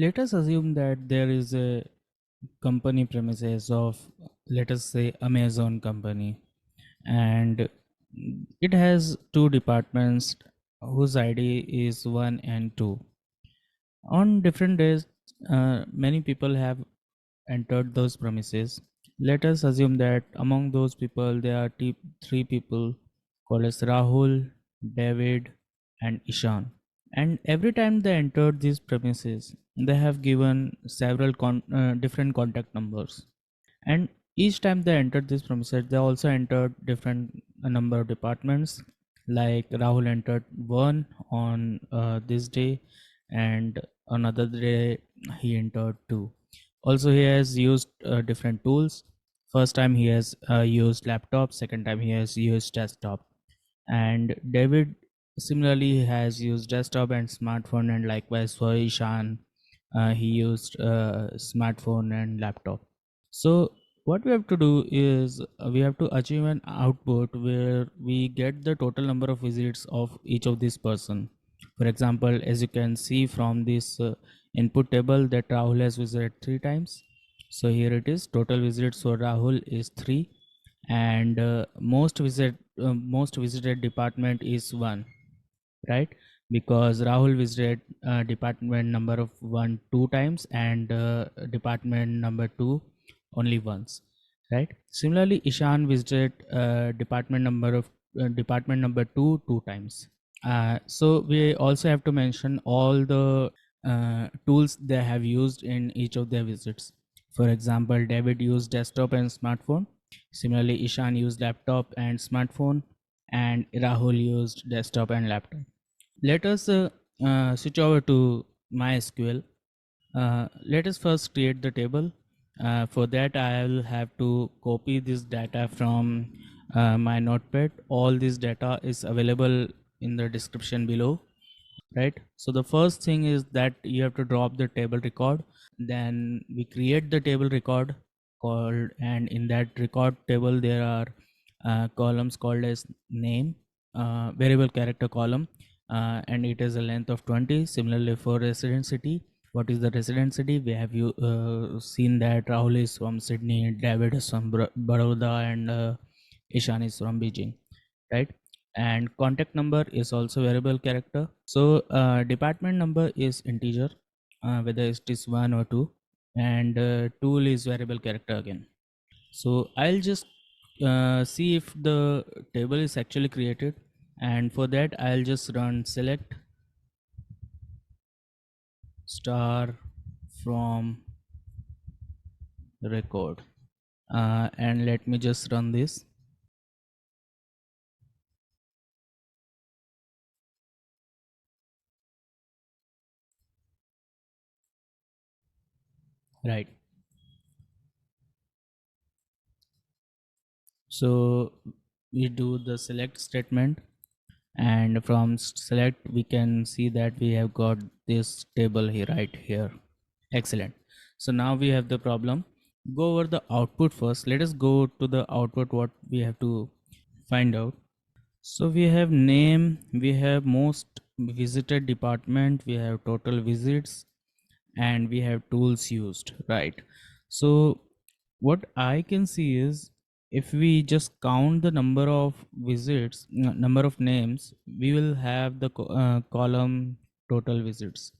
Let us assume that there is a company premises of, let us say, Amazon company, and it has two departments whose ID is 1 and 2. On different days, many people have entered those premises. Let us assume that among those people there are three people called as Rahul, David, and Ishaan. And every time they entered these premises, they have given several different contact numbers. And each time they entered this premises, they also entered different number of departments. Like Rahul entered one on this day, and another day he entered two. Also, he has used different tools. First time he has used laptop. Second time he has used desktop. And David similarly has used desktop and smartphone, and likewise for Ishan, he used smartphone and laptop. So what we have to do is we have to achieve an output where we get the total number of visits of each of this person. For example, as you can see from this input table, that Rahul has visited 3 times. So here it is, total visits for Rahul is 3, and most visited department is 1, right? Because Rahul visited department number of 1 2 times, and department number 2 only once, right? Similarly, Ishan visited department number 2 2 times. So we also have to mention all the tools they have used in each of their visits. For example, David used desktop and smartphone. Similarly, Ishan used laptop and smartphone, and Rahul used desktop and laptop. Let us switch over to MySQL. Let us first create the table. For that, I will have to copy this data from my notepad. All this data is available in the description below, right? So the first thing is that you have to drop the table record. Then we create the table record called, and in that record table there are columns called as name, variable character column, and it is a length of 20. Similarly for resident city, what is the resident city? We have seen that Rahul is from Sydney, David is from Baroda, and Ishaan is from Beijing, right? And contact number is also variable character. So department number is integer, whether it is 1 or 2, and tool is variable character again. So I'll just see if the table is actually created, and for that I'll just run select star from record, and let me just run this. Right. So we do the select statement, and from select we can see that we have got this table here, right here. Excellent. So now we have the problem. Go over the output first. Let us go to the output, what we have to find out. So we have name, we have most visited department, we have total visits, and we have tools used, right? So what I can see is, if we just count the number of visits, number of names, we will have the column total visits,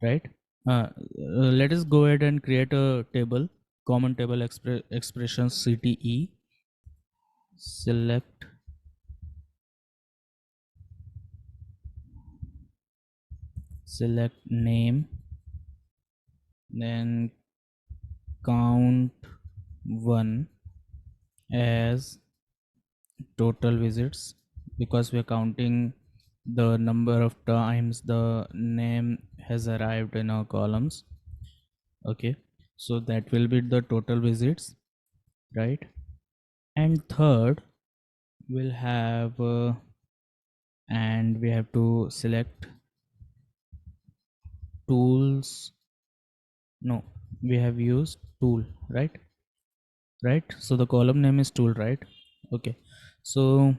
right? Let us go ahead and create a table, common table expressions CTE. Select name, then count 1 as total visits, because we are counting the number of times the name has arrived in our columns. Okay, so that will be the total visits, right? And third, we'll have and we have to select tools. No, we have used tool, right? So the column name is tool, right? Okay, so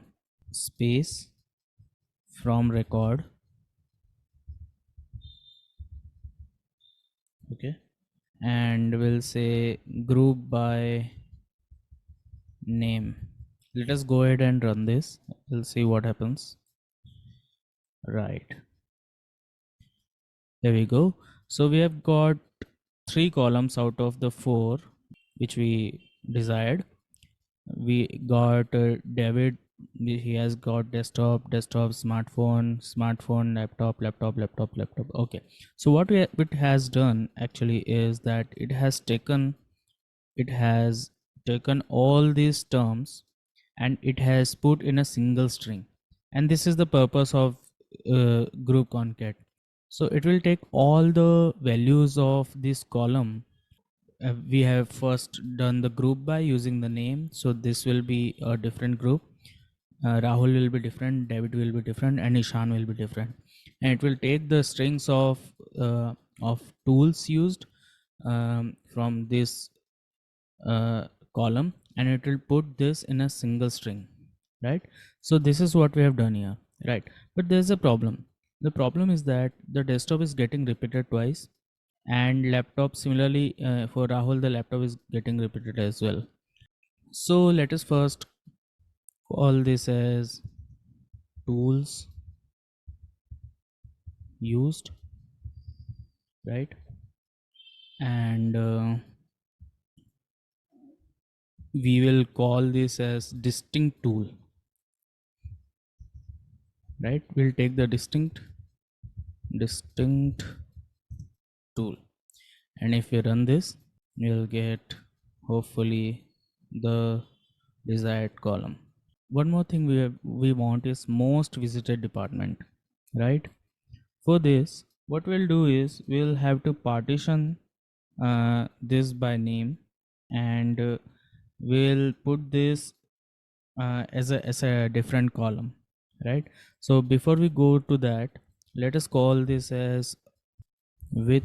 space from record, Okay, and we'll say group by name. Let us go ahead and run this. We'll see what happens. Right, there we go. So we have got 3 columns out of the 4 which we desired. We got David. He has got desktop, smartphone, laptop. Okay, so what it has done actually is that it has taken all these terms and it has put in a single string, and this is the purpose of group concat. So it will take all the values of this column. We have first done the group by using the name, so this will be a different group. Rahul will be different, David will be different, and Ishaan will be different, and it will take the strings of tools used from this column, and it will put this in a single string, right? So this is what we have done here, right? But there's a problem. The problem is that the desktop is getting repeated twice, and laptop similarly, for Rahul the laptop is getting repeated as well. So let us first call this as tools used, right? And we will call this as distinct tool, right? We'll take the distinct tool, and if we run this, we'll get hopefully the desired column. One more thing we want is most visited department, right? For this, what we'll do is we'll have to partition this by name, and we'll put this as a different column, right? So before we go to that, let us call this as with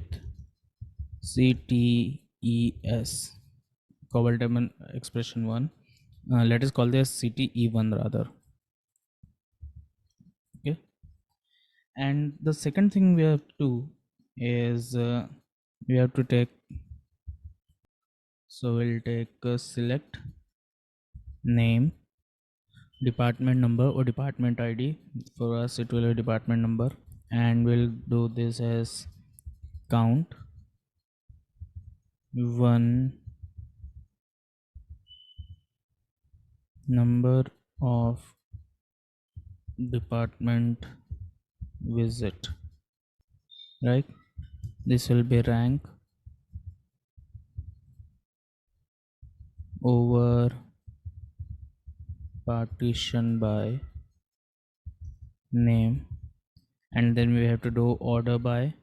CTES, Covalent expression 1. Let us call this CTE1 rather. Okay, and the second thing we have to do is we have to take, so we'll take select name, department number or department ID. For us it will be department number, and we'll do this as count 1 number of department visit, right? This will be rank over partition by name, and then we have to do order by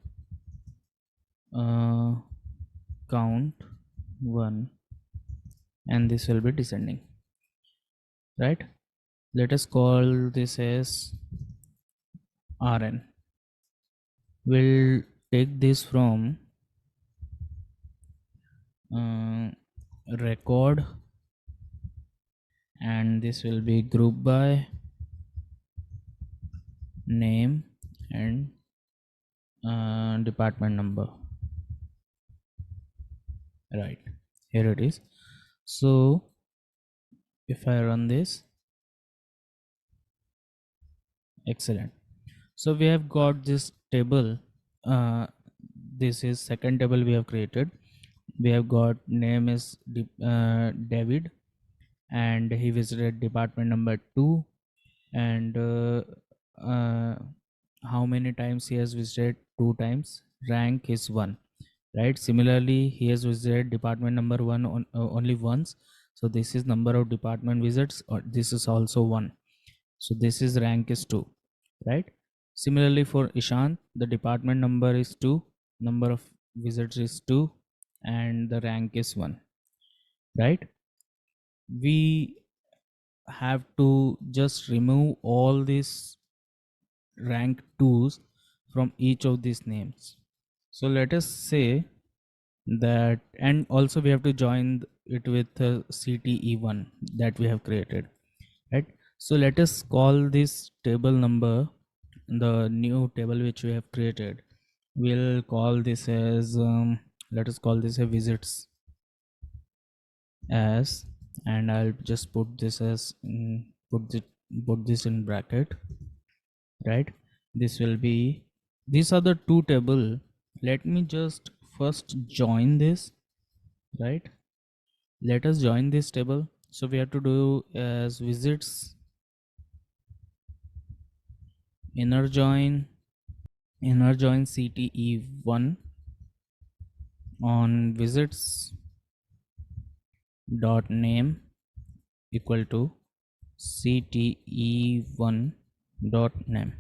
count 1, and this will be descending, right? Let us call this as RN. We'll take this from record, and this will be group by name and department number, right? Here it is. So if I run this, excellent. So we have got this table. This is second table we have created. We have got name is David, and he visited department number 2, and how many times he has visited? 2 times. Rank is 1, right? Similarly, he has visited department number 1 only once, so this is number of department visits, or this is also 1, so this is rank is 2, right? Similarly for Ishaan, the department number is 2, number of visits is 2, and the rank is 1, right? We have to just remove all these rank 2s from each of these names. So let us say that, and also we have to join it with CTE1 that we have created, right? So let us call this table number, the new table which we have created, we'll call this as let us call this a visits as, and I'll just put this as put this in bracket, right? This will be, these are the two table. Let me just first join this, right? Let us join this table. So we have to do as visits inner join CTE1 on visits dot name equal to CTE1 dot name.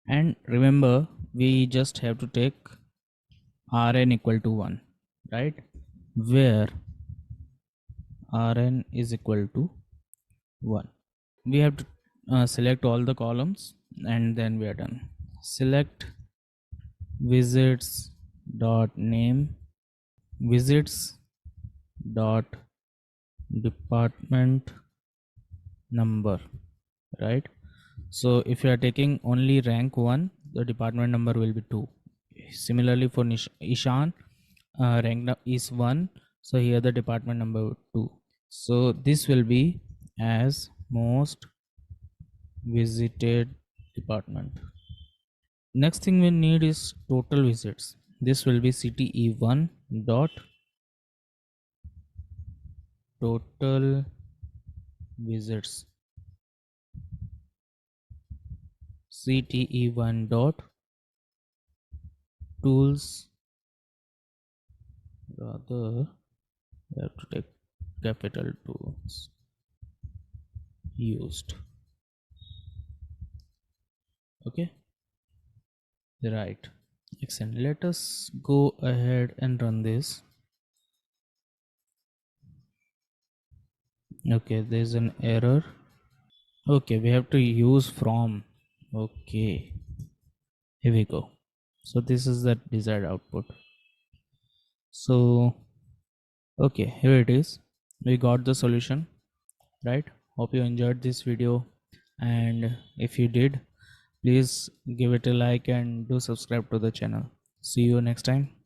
And remember, we just have to take rn equal to 1, right? Where rn is equal to 1. We have to select all the columns, and then we are done. Select visits dot name, visits dot department number, right? So if you are taking only rank 1, the department number will be 2. Similarly for Ishaan, rank is 1, so here the department number 2. So this will be as most visited department. Next thing we need is total visits. This will be CTE1 dot total visits, CTE1 dot tools, rather we have to take capital tools used. Okay, right, excellent. Let us go ahead and run this. Okay, there's an error. Okay, we have to use from. Okay, here we go. So this is the desired output. So okay, here it is. We got the solution, right? Hope you enjoyed this video, and if you did, please give it a like and do subscribe to the channel. See you next time.